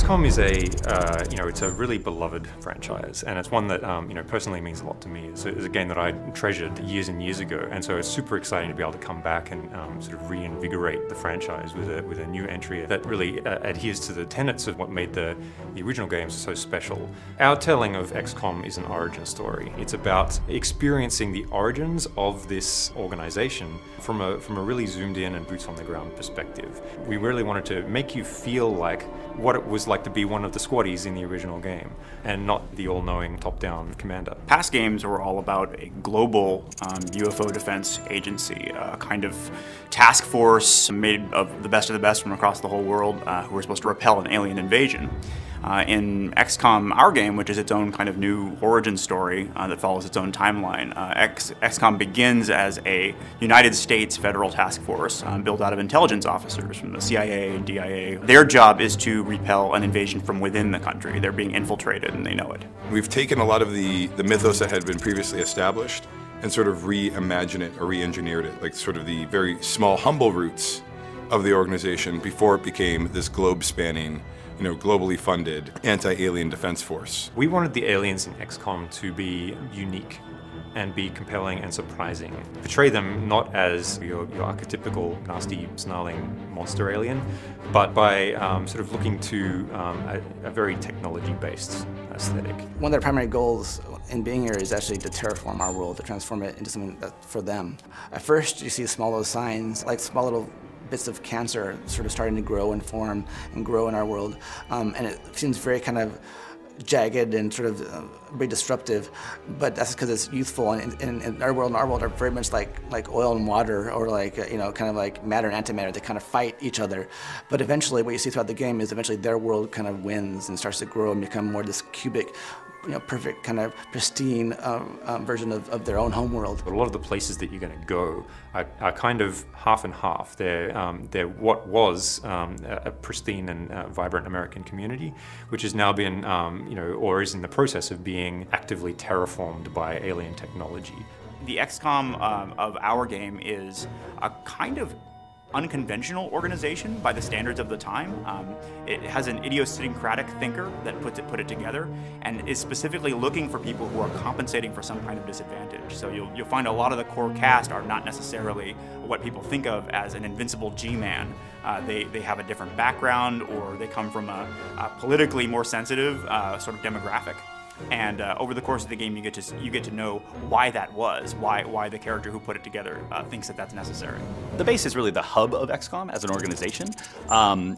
XCOM is it's a really beloved franchise, and it's one that, personally means a lot to me. It's a game that I treasured years and years ago, and so it's super exciting to be able to come back and sort of reinvigorate the franchise with a new entry that really adheres to the tenets of what made the original games so special. Our telling of XCOM is an origin story. It's about experiencing the origins of this organization from a really zoomed in and boots on the ground perspective. We really wanted to make you feel like what it was like to be one of the squaddies in the original game, and not the all-knowing top-down commander. Past games were all about a global UFO defense agency, a kind of task force made of the best from across the whole world who were supposed to repel an alien invasion. In XCOM, our game, which is its own kind of new origin story that follows its own timeline, XCOM begins as a United States federal task force built out of intelligence officers from the CIA and DIA. Their job is to repel an invasion from within the country. They're being infiltrated and they know it. We've taken a lot of the mythos that had been previously established and sort of reimagined it or re-engineered it, like sort of the very small, humble roots of the organization before it became this globe-spanning, globally funded anti-alien defense force. We wanted the aliens in XCOM to be unique and be compelling and surprising. Portray them not as your archetypical nasty, snarling monster alien, but by sort of looking to a very technology-based aesthetic. One of their primary goals in being here is actually to terraform our world, to transform it into something that's for them. At first, you see small little signs, like small little bits of cancer sort of starting to grow and form and grow in our world. And it seems very kind of jagged and sort of very disruptive, but that's because it's youthful, and our world are very much like oil and water, or kind of like matter and antimatter. They kind of fight each other. But eventually what you see throughout the game is eventually their world kind of wins and starts to grow and become more this cubic, perfect kind of pristine version of their own home world. But a lot of the places that you're going to go are kind of half and half. They're what was a pristine and vibrant American community, which has now been, or is in the process of being actively terraformed by alien technology. The XCOM of our game is a kind of unconventional organization by the standards of the time. It has an idiosyncratic thinker that put it together, and is specifically looking for people who are compensating for some kind of disadvantage. So you'll find a lot of the core cast are not necessarily what people think of as an invincible G-man. They have a different background, or they come from a politically more sensitive sort of demographic. And over the course of the game, you get to know why that was, why the character who put it together thinks that that's necessary. The base is really the hub of XCOM as an organization.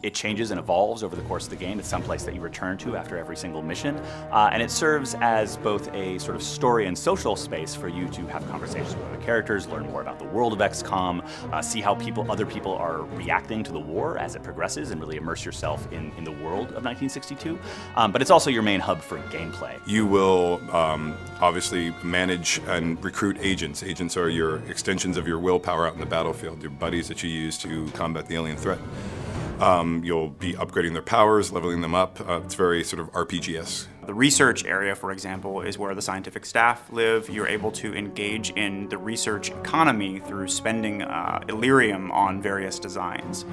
It changes and evolves over the course of the game. It's someplace that you return to after every single mission, and it serves as both a sort of story and social space for you to have conversations with other characters, learn more about the world of XCOM, see how other people are reacting to the war as it progresses, and really immerse yourself in the world of 1962. But it's also your main hub for gameplay. You will obviously manage and recruit agents. Agents are your extensions of your willpower out in the battlefield, your buddies that you use to combat the alien threat. You'll be upgrading their powers, leveling them up. It's very sort of RPG-esque. The research area, for example, is where the scientific staff live. You're able to engage in the research economy through spending Illyrium on various designs.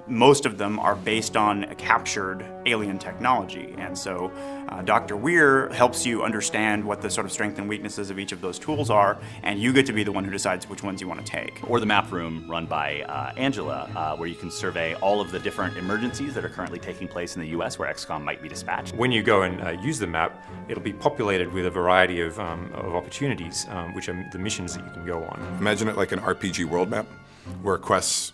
Most of them are based on captured alien technology, and so Dr. Weir helps you understand what the sort of strengths and weaknesses of each of those tools are, and you get to be the one who decides which ones you want to take. Or the map room run by Angela, where you can survey all of the different emergencies that are currently taking place in the US where XCOM might be dispatched. When you go and use the map, it'll be populated with a variety of opportunities, which are the missions that you can go on. Imagine it like an RPG world map, where quests,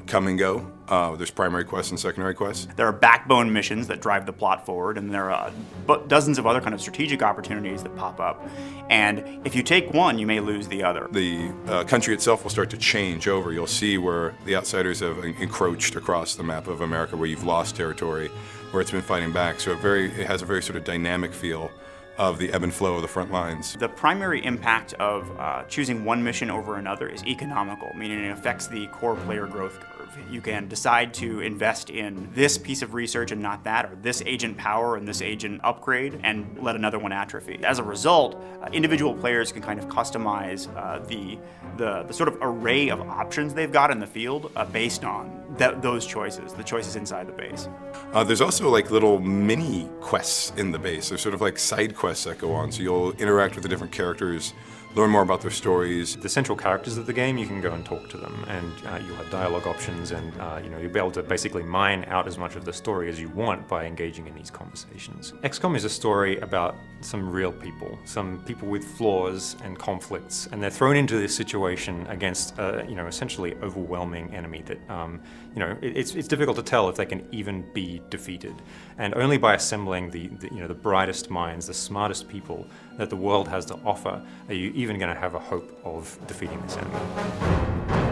come and go. There's primary quests and secondary quests. There are backbone missions that drive the plot forward, and there are dozens of other kind of strategic opportunities that pop up. And if you take one, you may lose the other. The country itself will start to change over. You'll see where the outsiders have encroached across the map of America, where you've lost territory, where it's been fighting back. So it has a very sort of dynamic feel of the ebb and flow of the front lines. The primary impact of choosing one mission over another is economical, meaning it affects the core player growth curve. You can decide to invest in this piece of research and not that, or this agent power and this agent upgrade, and let another one atrophy. As a result, individual players can kind of customize the sort of array of options they've got in the field based on those choices, the choices inside the base. There's also like little mini quests in the base. There's sort of like side quests that go on, so you'll interact with the different characters, learn more about their stories. The central characters of the game, you can go and talk to them, and you'll have dialogue options, and you'll be able to basically mine out as much of the story as you want by engaging in these conversations. XCOM is a story about some real people, some people with flaws and conflicts, and they're thrown into this situation against essentially overwhelming enemy that it's difficult to tell if they can even be defeated. And only by assembling the brightest minds, the smartest people that the world has to offer, are you even going to have a hope of defeating this enemy.